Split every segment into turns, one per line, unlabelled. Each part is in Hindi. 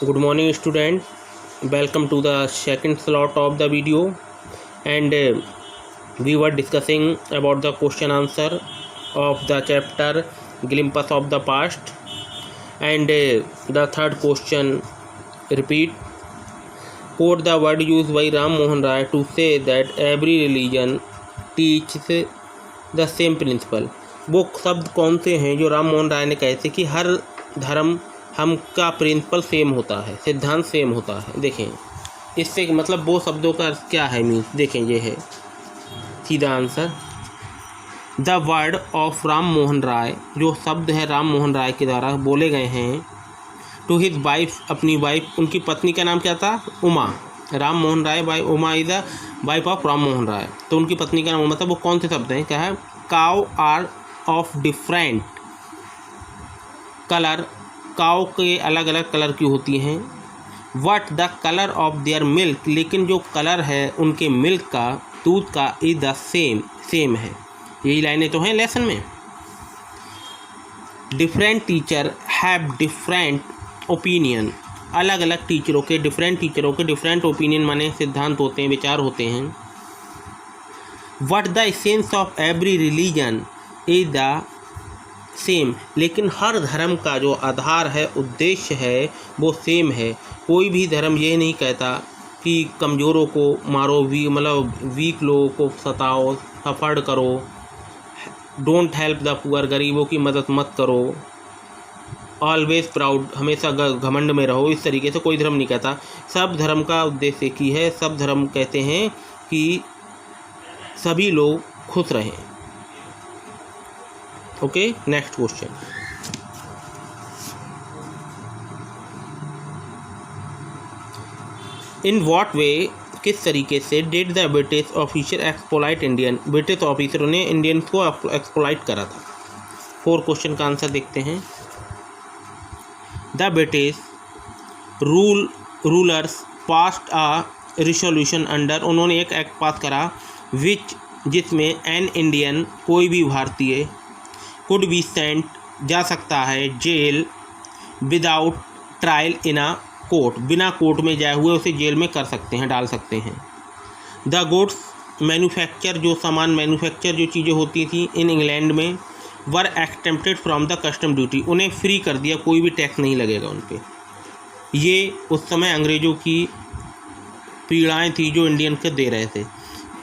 Good morning student, welcome to the second slot of the video, and we were discussing about the question answer of the chapter Glimpse of the Past, and the third question repeat. Quote the word used by Ram Mohan Rai to say that every religion teaches the same principle. वो शब्द कौन से हैं जो राम मोहन राय ने कहे थे कि हर धर्म हम का प्रिंसिपल सेम होता है, सिद्धांत सेम होता है। देखें इससे मतलब वो शब्दों का क्या है मीन्स, देखें ये है सीधा answer. The word of Ram Mohan Roy, जो शब्द है राम मोहन राय के द्वारा बोले गए हैं टू हिज वाइफ, अपनी वाइफ, उनकी पत्नी का नाम क्या था? Uma. Ram Mohan Roy by Uma is the wife of Ram Mohan Roy, तो उनकी पत्नी का नाम उमा था। वो कौन से शब्द हैं? क्या है? Cow are of different colour, cow के अलग अलग कलर की होती हैं। What the colour of their milk, लेकिन जो कलर है उनके मिल्क का, दूध का, इज द सेम, सेम है। यही लाइनें तो हैं लेसन में। Different teacher have different opinion, अलग अलग टीचरों के, डिफरेंट टीचरों के डिफरेंट ओपिनियन माने सिद्धांत होते हैं, विचार होते हैं। What the essence of every religion is the same, लेकिन हर धर्म का जो आधार है, उद्देश्य है, वो सेम है। कोई भी धर्म ये नहीं कहता कि कमज़ोरों को मारो, मतलब वीक लोगों को सताओ, सफ़र करो, डोंट हेल्प द पुअर, गरीबों की मदद मत करो, ऑलवेज प्राउड, हमेशा घमंड में रहो, इस तरीके से कोई धर्म नहीं कहता। सब धर्म का उद्देश्य एक ही है। सब धर्म कहते हैं कि सभी लोग खुश रहें। Okay, next question. In what way, किस तरीके से did the British officer exploit Indian, British ऑफिसरों ने इंडियंस को एक्सप्लॉइट करा था। 4 क्वेश्चन का आंसर देखते हैं। The British rulers passed a resolution under, उन्होंने एक एक्ट पास करा विच, जिसमें एन इंडियन, कोई भी भारतीय, कुड बी सेंट, जा सकता है, jail without trial in a court, बिना कोर्ट में जाए हुए उसे जेल में कर सकते हैं, डाल सकते हैं। द गुड्स मैन्युफैक्चर, जो सामान मैन्युफैक्चर, जो चीज़ें होती थी इन इंग्लैंड में, वर एक्सटेम्प्टेड फ्रॉम द कस्टम ड्यूटी, उन्हें फ्री कर दिया, कोई भी टैक्स नहीं लगेगा उन पर। ये उस समय अंग्रेज़ों की पीड़ाएँ थी जो इंडियन को दे रहे थे।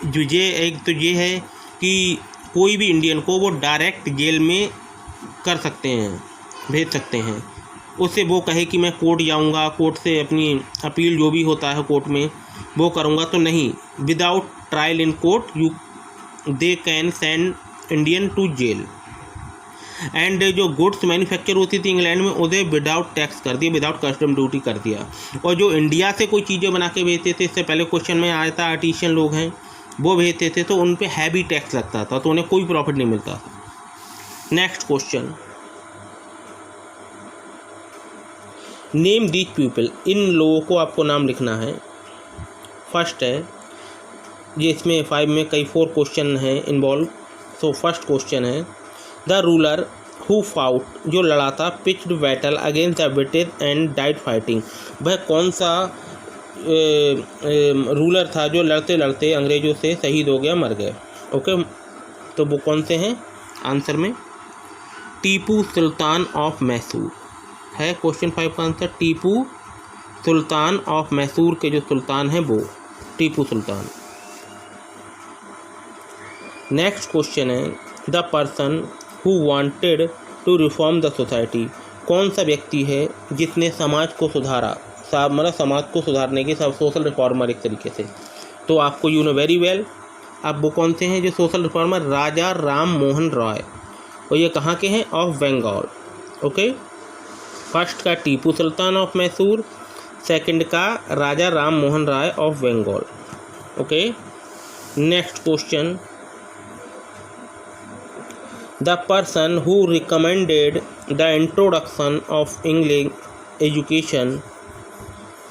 जो ये एक तो ये है कि कोई भी इंडियन को वो डायरेक्ट जेल में कर सकते हैं, भेज सकते हैं। उससे वो कहे कि मैं कोर्ट जाऊंगा, कोर्ट से अपनी अपील जो भी होता है कोर्ट में वो करूंगा, तो नहीं, without trial in court you they can send Indian to jail. And जो गुड्स मैन्युफैक्चर होती थी इंग्लैंड में, उन्हें विदाउट टैक्स कर दिया, विदाउट कस्टम ड्यूटी कर दिया। और जो इंडिया से कोई चीज़ें बना के भेजते थे, इससे पहले क्वेश्चन में आया था, आर्टिशियन लोग हैं वो भेजते थे, तो उन पे हैवी टैक्स लगता था, तो उन्हें कोई प्रॉफिट नहीं मिलता था। Next question. Name these people, इन लोगों को आपको नाम लिखना है। फर्स्ट है ये, इसमें 5 में कई 4 क्वेश्चन हैं इन्वॉल्व। सो फर्स्ट क्वेश्चन है द रूलर हु फाउट, जो लड़ा था, pitched battle against the British and died fighting, वह कौन सा रूलर था जो लड़ते लड़ते अंग्रेज़ों से शहीद हो गया, मर गए। ओके, तो वो कौन से हैं? आंसर में टीपू सुल्तान ऑफ मैसूर है क्वेश्चन 5 का आंसर। टीपू सुल्तान ऑफ मैसूर के जो सुल्तान हैं वो टीपू सुल्तान। नेक्स्ट क्वेश्चन है the person who wanted to reform the society, कौन सा व्यक्ति है जिसने समाज को सुधारा, मतलब समाज को सुधारने के सब सोशल रिफॉर्मर एक तरीके से। तो आपको यू नो वेरी वेल, अब वो कौन से हैं जो सोशल रिफॉर्मर? राजा राम मोहन रॉय, और ये कहाँ के हैं? ऑफ बंगाल। ओके, फर्स्ट का टीपू सुल्तान ऑफ मैसूर, सेकंड का Raja Ram Mohan Roy of Bengal. Okay, next question the person who recommended the introduction of English education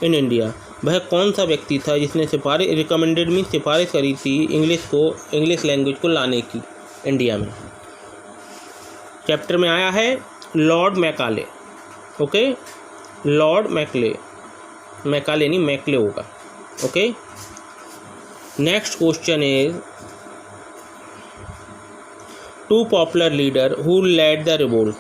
in India, वह कौन सा व्यक्ति था जिसने रिकमेंडेड में सिफारिश करी थी इंग्लिश लैंग्वेज को लाने की इंडिया में? चैप्टर में आया है Lord Macaulay. Okay, Lord Macaulay Macaulay नहीं, मैकले होगा। Okay, next question is two popular leader who led the revolt.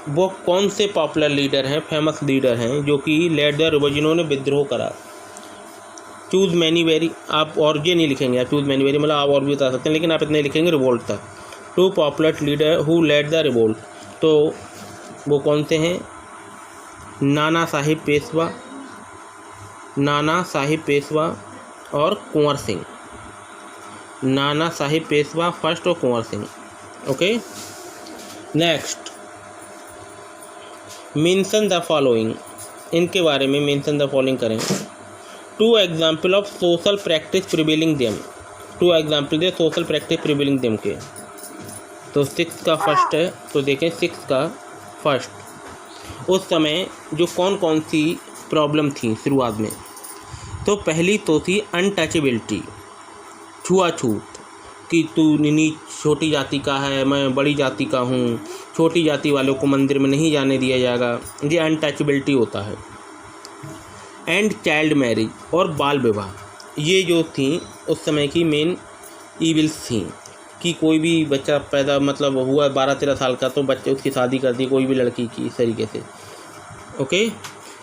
वो कौन से पॉपुलर लीडर हैं, फेमस लीडर हैं जो कि लेड द रिवोल्ट, जिन्होंने विद्रोह करा। चूज़ मैनी वेरी, आप और ये नहीं लिखेंगे, आप चूज़ मैनी वेरी मतलब आप और भी बता सकते हैं, लेकिन आप इतने लिखेंगे रिवोल्ट तक। Two popular leader who led the revolt, तो वो कौन से हैं? नाना साहिब पेशवा, नाना साहिब पेशवा और कुंवर सिंह। नाना साहिब पेशवा फर्स्ट और Kunwar Singh. Okay, next mention the following, इनके बारे में मेंशन द फॉलोइंग करें। Two example of social practice prevailing them, two example the social practice prevailing them के। तो 6 का फर्स्ट है, तो देखें 6 का फर्स्ट, उस समय जो कौन कौन सी प्रॉब्लम थी शुरुआत में। तो पहली तो थी अनटचेबिलिटी, छुआछूत, कि तू नीच छोटी जाति का है, मैं बड़ी जाति का हूँ, छोटी जाति वालों को मंदिर में नहीं जाने दिया जाएगा, ये अनटचेबिलिटी होता है। एंड चाइल्ड मैरिज, और बाल विवाह, ये जो थी उस समय की मेन ईविल्स थी, कि कोई भी बच्चा पैदा मतलब हुआ 12-13 साल का तो बच्चे उसकी शादी कर दी, कोई भी लड़की की, इस तरीके से। ओके,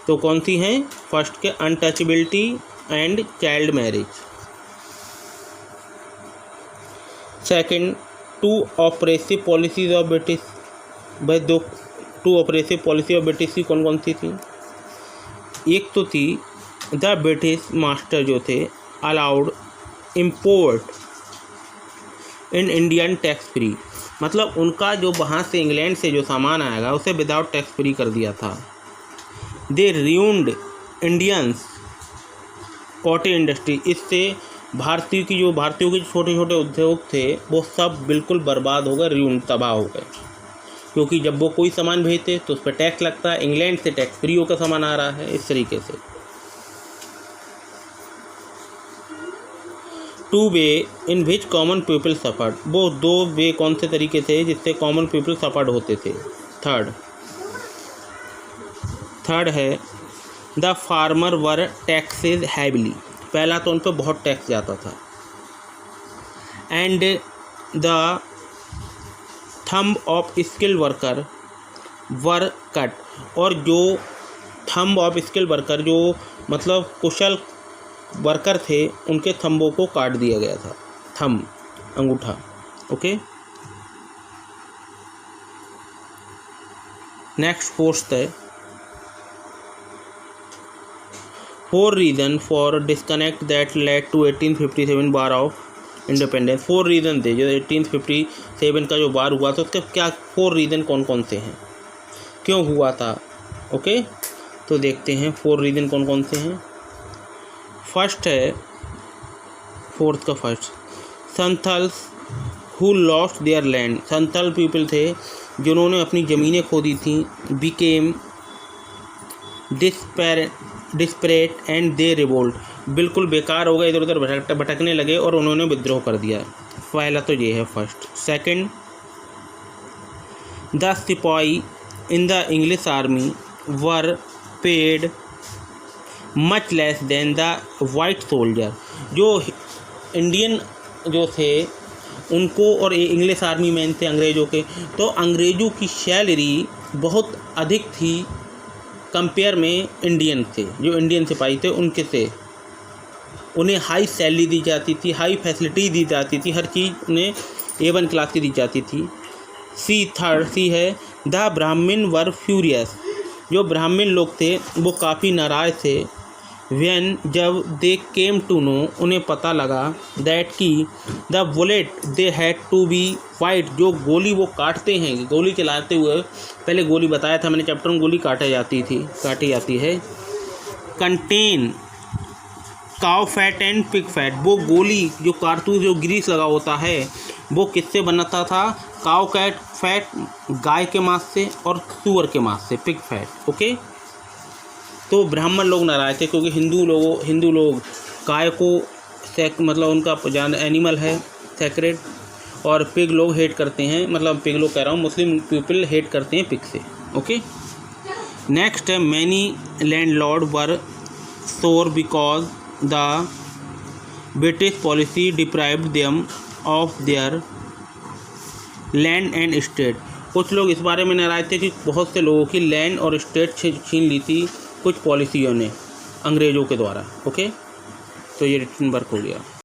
तो कौन सी हैं? फर्स्ट के untouchability and child marriage. Second, two oppressive policies of British. भाई दो two oppressive policy of British की कौन कौन सी थी? एक तो थी द ब्रिटिश मास्टर जो थे allowed import in Indian tax free, मतलब उनका जो वहाँ से इंग्लैंड से जो सामान आएगा उसे विदाउट टैक्स फ्री कर दिया था। दे रियून्ड इंडियंस कॉटेज इंडस्ट्री, इससे भारतीयों के छोटे छोटे उद्योग थे वो सब बिल्कुल बर्बाद हो गए, रियून्ड, तबाह हो गए, क्योंकि जब वो कोई सामान भेजते तो उस पर टैक्स लगता है, इंग्लैंड से टैक्स फ्री होकर सामान आ रहा है, इस तरीके से। टू वे इन विच कॉमन पीपल सफर्ड, वो 2 वे कौन से तरीके थे जिससे कॉमन पीपल सफर्ड होते थे। थर्ड है the farmer were taxes heavily, पहला तो उन पर बहुत टैक्स जाता था। And the thumb of skill worker were cut, और जो थंब ऑफ स्किल वर्कर जो मतलब कुशल वर्कर थे उनके थंबों को काट दिया गया था, थंब अंगूठा। ओके, नेक्स्ट फोर्थ है 4 reason for disconnect that led to 1857 war of independence. 4 reason थे जो 1857 का जो वार हुआ था उसके क्या 4 रीज़न कौन कौन से हैं, क्यों हुआ था। ओके, तो देखते हैं 4 रीज़न कौन कौन से हैं। फर्स्ट है, फोर्थ का first, Santhals who lost their land, Santhal people थे जिन्होंने अपनी ज़मीनें खो दी थी। Became desperate and they revolt, बिल्कुल बेकार हो गए, इधर उधर भटकने लगे और उन्होंने विद्रोह कर दिया। पहला तो ये है फर्स्ट। सेकंड, द सिपाही in the English army were paid much less than the white soldier, जो इंडियन जो थे उनको और इंग्लिश आर्मी मैन थे अंग्रेज़ों के, तो अंग्रेज़ों की सैलरी बहुत अधिक थी कंपेयर में इंडियन थे, जो इंडियन सिपाही थे उनके से उन्हें हाई सैलरी दी जाती थी, हाई फैसिलिटी दी जाती थी, हर चीज़ उन्हें A1 क्लास की दी जाती थी। सी है द ब्राह्मण वर फ्यूरियस, जो ब्राह्मण लोग थे वो काफ़ी नाराज़ थे। व्हेन जब दे केम टू नो, उन्हें पता लगा दैट कि the bullet they had to be white, जो गोली वो काटते हैं, गोली चलाते हुए, पहले गोली बताया था मैंने चैप्टर में, गोली काटी जाती है, contain cow fat and pig fat, वो गोली जो कारतूस जो ग्रीस लगा होता है वो किससे बनता था? काउ कैट फैट, गाय के मांस से, और सुअर के मांस से, पिग फैट। ओके, तो ब्राह्मण लोग नाराज थे क्योंकि हिंदू लोग गाय को मतलब उनका जान एनिमल है सेक्रेड, और पिग लोग हेट करते हैं, मतलब पिग लोग कह रहा हूँ, मुस्लिम पीपल हेट करते हैं पिग से। ओके, नेक्स्ट है many landlord were sore because the British policy deprived them of their land and state। कुछ लोग इस बारे में नाराज थे कि बहुत से लोगों की लैंड और स्टेट छीन ली थी कुछ पॉलिसियों ने अंग्रेज़ों के द्वारा। ओके, तो ये रिटन वर्क हो गया।